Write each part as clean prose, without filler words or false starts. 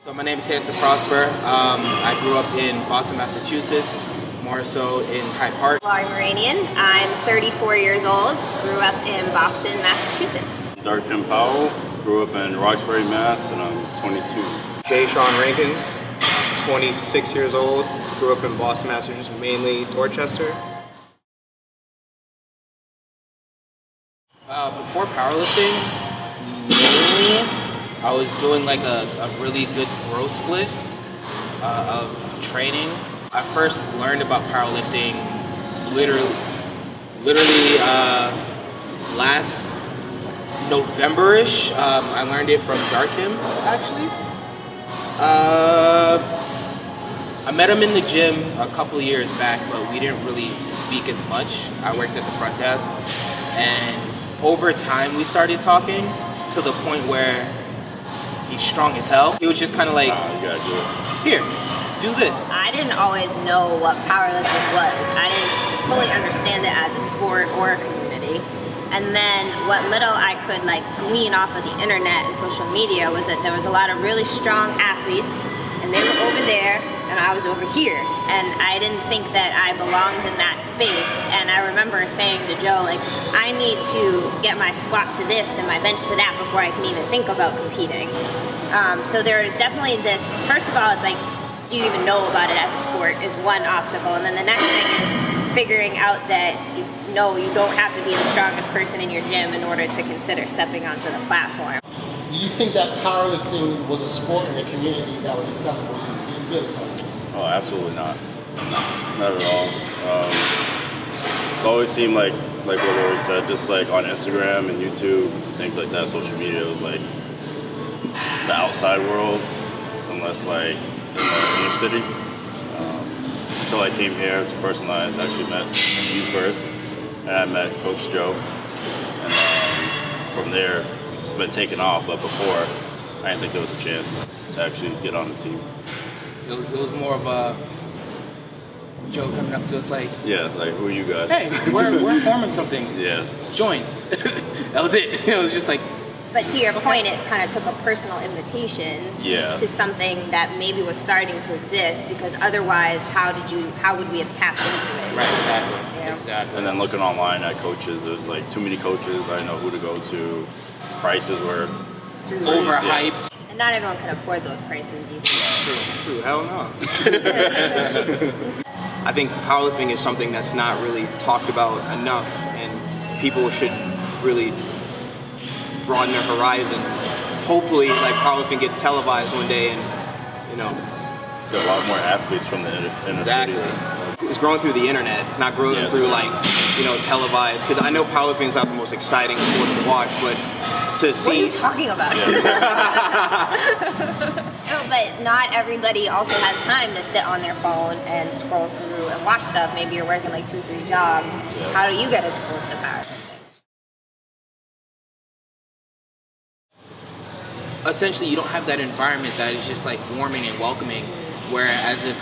So my name is HANSEN. I grew up in Boston, Massachusetts, more so in Hyde Park. Laurie Maranian. I'm 34 years old, grew up in Boston, Massachusetts. DARKIM POWELL, grew up in Roxbury, Mass, and I'm 22. JASHAWN, RANKINS, 26 years old, grew up in Boston, Massachusetts, mainly Dorchester. Before powerlifting, mainly I was doing like a really good growth split of training. I first learned about powerlifting literally last November-ish. I learned it from DARKIM, actually. I met him in the gym a couple of years back, but we didn't really speak as much. I worked at the front desk, and over time we started talking to the point where he's strong as hell. He was just kind of like, You gotta do it. here, do this. I didn't always know what powerlifting was. I didn't fully understand it as a sport or a community. And then what little I could glean off of the internet and social media was that there was a lot of really strong athletes, and they were over there and I was over here, and I didn't think that I belonged in that space. And I remember saying to Joe, I need to get my squat to this and my bench to that before I can even think about competing. So there is definitely this, first of all, it's do you even know about it as a sport is one obstacle, and then the next thing is figuring out that you don't have to be the strongest person in your gym in order to consider stepping onto the platform. Do you think that powerlifting was a sport in a community that was accessible to you? Do you feel accessible to you? Oh, absolutely not. Not at all. It's always seemed like what Laurie said, just on Instagram and YouTube, things like that, social media, it was the outside world, unless in the inner city. Until I came here to Personalize, I actually met you first, and I met Coach Joe, and from there it's been taken off. But before, I didn't think there was a chance to actually get on the team. It was more of a Joe coming up to us yeah, who are you guys? hey, we're forming something. Yeah. Join. That was it. It was just But to your point, it kind of took a personal invitation to something that maybe was starting to exist, because otherwise, how would we have tapped into it? right, exactly. Yeah. Exactly. And then looking online at coaches, there's too many coaches. I didn't know who to go to. Prices were Overhyped. And not everyone can afford those prices either. True, hell no. I think powerlifting is something that's not really talked about enough, and people should really broaden their horizon. Hopefully, powerlifting gets televised one day, and There are a lot more athletes from the inner exactly. city. It's growing through the internet. It's not growing through televised. Because I know powerlifting is not the most exciting sport to watch, but to see. What are you talking about? No, but not everybody also has time to sit on their phone and scroll through and watch stuff. Maybe you're working 2-3 jobs. Yeah. How do you get exposed to powerlifting? Essentially, you don't have that environment that is just warming and welcoming, whereas if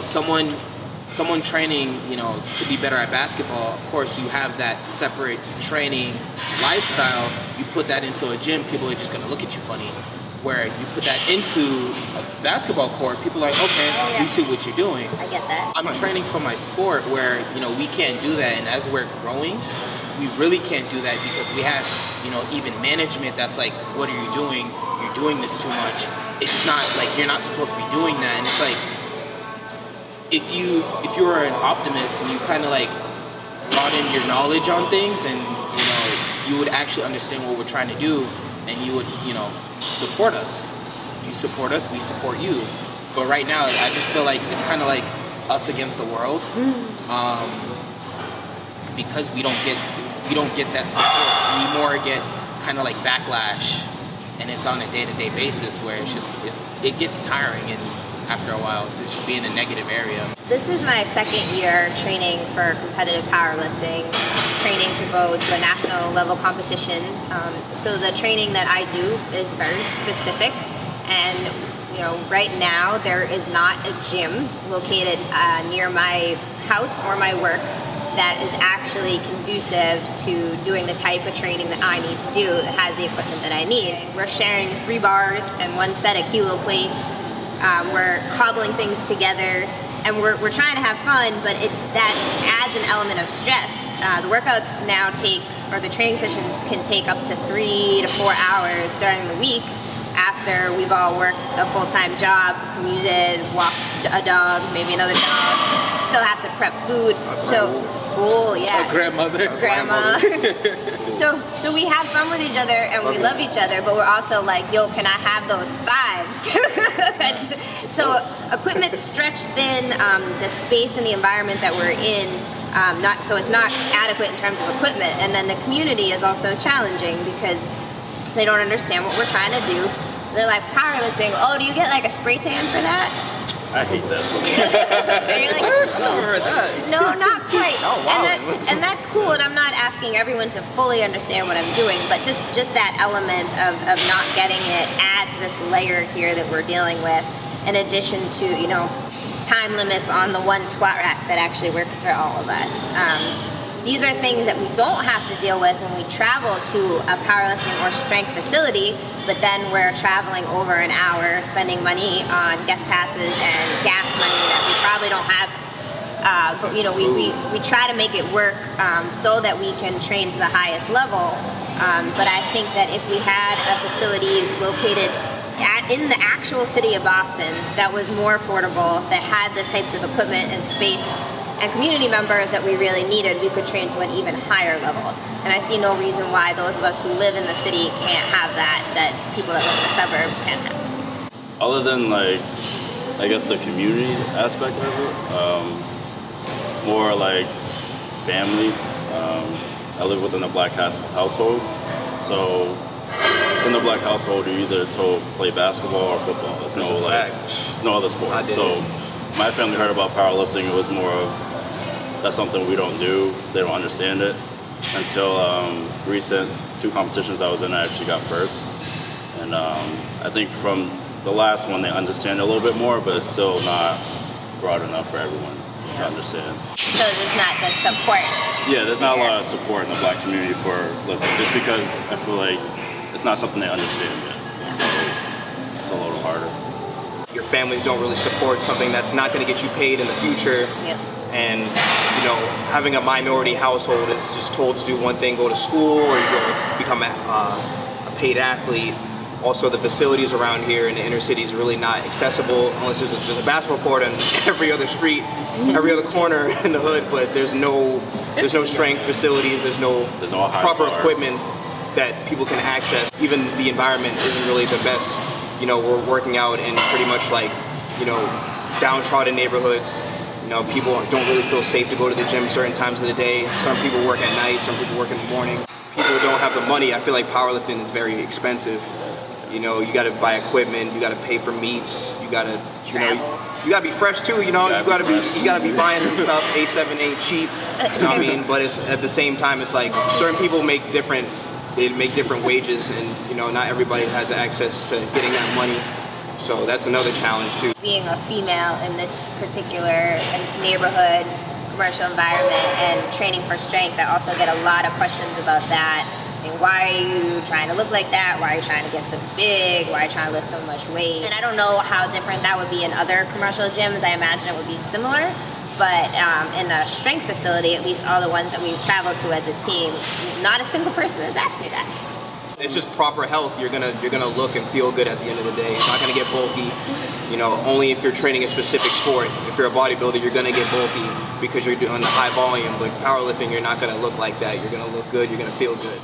someone training to be better at basketball, of course you have that separate training lifestyle. You put that into a gym, people are just going to look at you funny. Where you put that into a basketball court, people are okay, we see what you're doing. I get that. I'm training for my sport where we can't do that, and as we're growing, we really can't do that because we have even management that's what are you doing? You're doing this too much. It's not you're not supposed to be doing that. And it's if you are an optimist and you kind of broaden your knowledge on things, and you would actually understand what we're trying to do, and you would support us. You support us, we support you. But right now I just feel it's kind of us against the world, because we don't get that support. We more get kind of backlash, and it's on a day-to-day basis where it gets tiring, and after a while to just be in a negative area. This is my second year training for competitive powerlifting, training to go to a national level competition. So the training that I do is very specific, and right now there is not a gym located near my house or my work that is actually conducive to doing the type of training that I need to do, that has the equipment that I need. We're sharing 3 bars and 1 set of kilo plates. We're cobbling things together, and we're trying to have fun, but that adds an element of stress. The workouts now the training sessions can take up to 3 to 4 hours during the week after we've all worked a full-time job, commuted, walked a dog, maybe another dog, still have to prep food. School, yeah. A grandmother. Grandma. so we have fun with each other and we love each other, but we're also like, yo, can I have those 5s? So equipment stretched thin, the space and the environment that we're in, so it's not adequate in terms of equipment. And then the community is also challenging because they don't understand what we're trying to do. They're like, powerlifting, oh, do you get like a spray tan for that? I hate that so much. And you're like, I've never heard that. no, not quite. Oh, wow. And that's cool, and I'm not asking everyone to fully understand what I'm doing, but just that element of not getting it adds this layer here that we're dealing with, in addition to, time limits on the 1 squat rack that actually works for all of us. These are things that we don't have to deal with when we travel to a powerlifting or strength facility, but then we're traveling over an hour, spending money on guest passes and gas money that we probably don't have. But we try to make it work so that we can train to the highest level. But I think that if we had a facility located in the actual city of Boston that was more affordable, that had the types of equipment and space and community members that we really needed, we could train to an even higher level. And I see no reason why those of us who live in the city can't have that people that live in the suburbs can't have. Other than I guess the community aspect of it, more like family. I live within a black household, so in the black household, you're either told play basketball or football. There's no other sport. So my family heard about powerlifting. It was more of that's something we don't do. They don't understand it until recent 2 competitions I was in. I actually got first, and I think from the last one they understand it a little bit more, but it's still not broad enough for everyone to understand. So there's not the support. Yeah, there's not a lot of support in the black community for lifting, just because I feel like it's not something they understand yet. So it's a little harder. Your families don't really support something that's not going to get you paid in the future. Yep. And having a minority household that's just told to do one thing, go to school, or you go become a paid athlete. Also, the facilities around here in the inner city is really not accessible unless there's a basketball court on every other street, every other corner in the hood. But there's no strength facilities. There's no proper equipment that people can access. Even the environment isn't really the best. We're working out in pretty much downtrodden neighborhoods. People don't really feel safe to go to the gym certain times of the day. Some people work at night, some people work in the morning. People don't have the money. I feel like powerlifting is very expensive. You got to buy equipment, you got to pay for meets, you got to, you got to be fresh too. You got to be buying some stuff. A7 ain't cheap. But it's at the same time, it's like certain people make different wages, and not everybody has access to getting that money. So that's another challenge too. Being a female in this particular neighborhood, commercial environment, and training for strength, I also get a lot of questions about that. Why are you trying to look like that? Why are you trying to get so big? Why are you trying to lift so much weight? And I don't know how different that would be in other commercial gyms. I imagine it would be similar. But in a strength facility, at least all the ones that we've traveled to as a team, not a single person has asked me that. It's just proper health. You're gonna look and feel good at the end of the day. You're not gonna get bulky. Only if you're training a specific sport. If you're a bodybuilder, you're gonna get bulky because you're doing the high volume. But powerlifting, you're not gonna look like that. You're gonna look good. You're gonna feel good.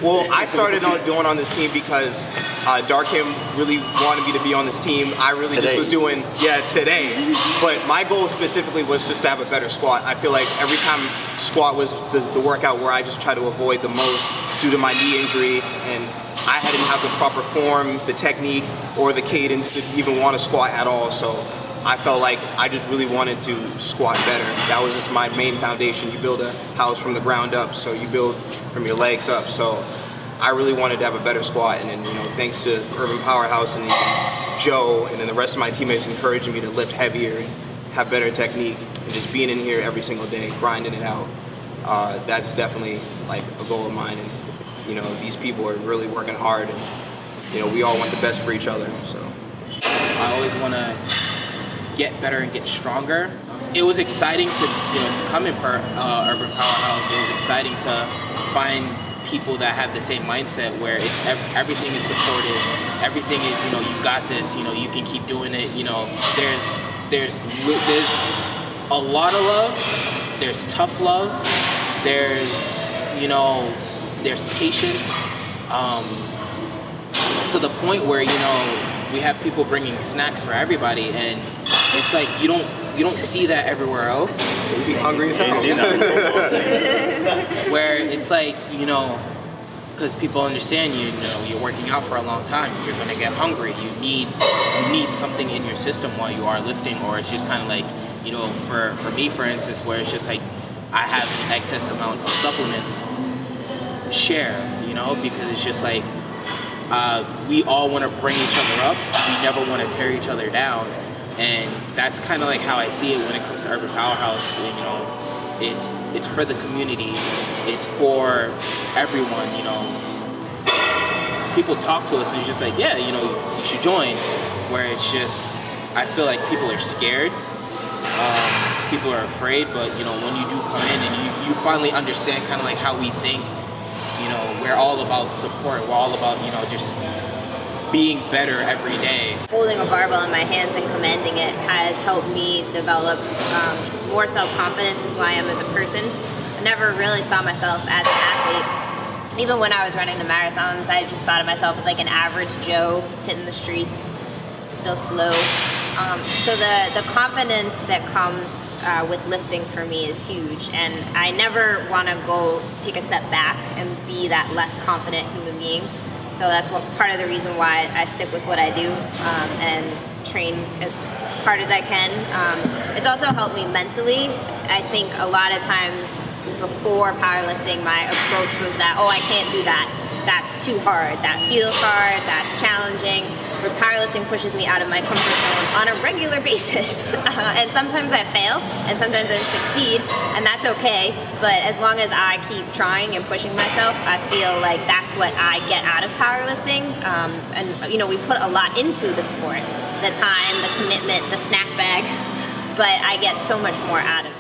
Well, I started going on this team because DARKIM really wanted me to be on this team. I really just was doing, today. But my goal specifically was just to have a better squat. I feel like every time squat was the workout where I just try to avoid the most due to my knee injury, and I didn't have the proper form, the technique, or the cadence to even want to squat at all. So I felt like I just really wanted to squat better. That was just my main foundation. You build a house from the ground up, so you build from your legs up. So I really wanted to have a better squat, and then thanks to Urban PowerHouse and Joe and then the rest of my teammates encouraging me to lift heavier and have better technique, and just being in here every single day, grinding it out. That's definitely like a goal of mine. And you know, these people are really working hard, and you know, we all want the best for each other. So I always want to get better and get stronger. It was exciting to, you know, come in Urban Powerhouse. It was exciting to find people that have the same mindset where it's everything is supported, everything is, you know, you got this, you know, you can keep doing it. You know, there's a lot of love, there's tough love, there's, you know, there's patience, to the point where, you know, we have people bringing snacks for everybody, and it's like you don't see that everywhere else. you'd be hungry as hell. Where it's like, you know, because people understand, you know, you're working out for a long time, you're gonna get hungry. You need something in your system while you are lifting, or it's just kind of like, you know, for me, for instance, where it's just like I have an excess amount of supplements, share, you know, because it's just like we all want to bring each other up. We never want to tear each other down, and that's kind of like how I see it when it comes to Urban Powerhouse. You know, it's for the community. It's for everyone. You know, people talk to us and it's just like, yeah, you know, you should join. Where it's just, I feel like people are scared. People are afraid, but you know, when you do come in and you finally understand kind of like how we think. You know, we're all about support. We're all about, you know, just being better every day. Holding a barbell in my hands and commanding it has helped me develop more self-confidence in who I am as a person. I never really saw myself as an athlete. Even when I was running the marathons, I just thought of myself as like an average Joe hitting the streets, still slow. So the confidence that comes with lifting for me is huge, and I never want to go take a step back and be that less confident human being. So that's part of the reason why I stick with what I do and train as hard as I can. It's also helped me mentally. I think a lot of times before powerlifting, my approach was that, oh, I can't do that. That's too hard. That feels hard. That's challenging. But powerlifting pushes me out of my comfort zone on a regular basis. And sometimes I fail, and sometimes I succeed, and that's okay. But as long as I keep trying and pushing myself, I feel like that's what I get out of powerlifting. And you know, we put a lot into the sport, the time, the commitment, the snack bag, but I get so much more out of it.